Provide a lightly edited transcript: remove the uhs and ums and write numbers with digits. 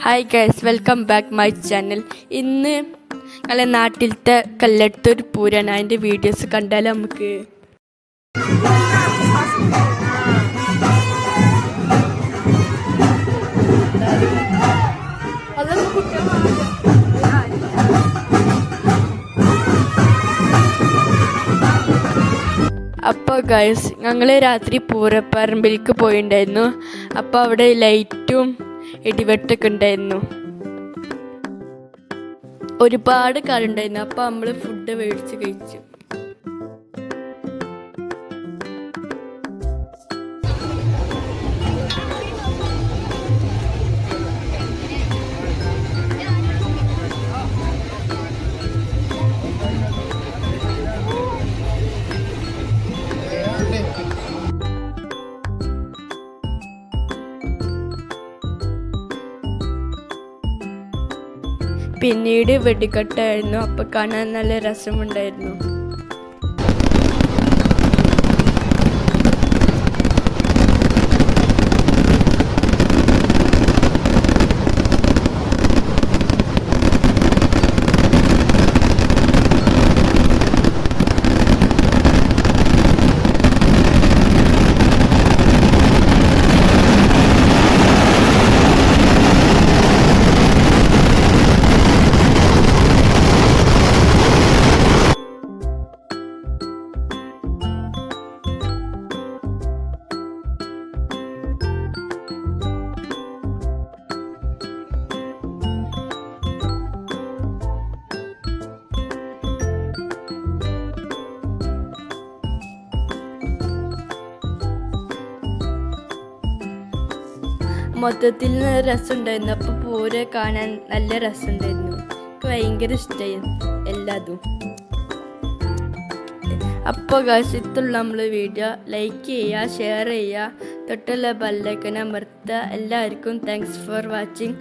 Hi guys, welcome back my channel. ഇന്ന് ഞങ്ങളെ നാട്ടിലത്തെ കല്ലെടുത്തൊരു പൂരാണ്. അതിൻ്റെ വീഡിയോസ് കണ്ടാലും നമുക്ക് അപ്പോൾ ഗൈസ്, ഞങ്ങൾ രാത്രി പൂരപ്പറമ്പിലേക്ക് പോയിട്ടുണ്ടായിരുന്നു. അപ്പോൾ അവിടെ ലൈറ്റും ഇടിവെട്ടൊക്കെ ഉണ്ടായിരുന്നു. ഒരുപാട് കാലുണ്ടായിരുന്നു. അപ്പോൾ നമ്മൾ ഫുഡ് മേടിച്ച് കഴിച്ചു. പിന്നീട് വെടിക്കെട്ടായിരുന്നു. അപ്പോൾ കാണാൻ നല്ല രസമുണ്ടായിരുന്നു. മൊത്തത്തിൽ രസമുണ്ടായിരുന്നു. അപ്പോൾ പൂരം കാണാൻ നല്ല രസമുണ്ടായിരുന്നു. എനിക്ക് ഭയങ്കര ഇഷ്ടമായി എല്ലാതും. അപ്പോൾ ഗൈസ്, ഇതുള്ള നമ്മൾ വീഡിയോ ലൈക്ക് ചെയ്യുക, ഷെയർ ചെയ്യുക, തൊട്ടുള്ള ബെല്ലൈക്കൺ അമർത്തുക. എല്ലാവർക്കും താങ്ക്സ് ഫോർ വാച്ചിങ്.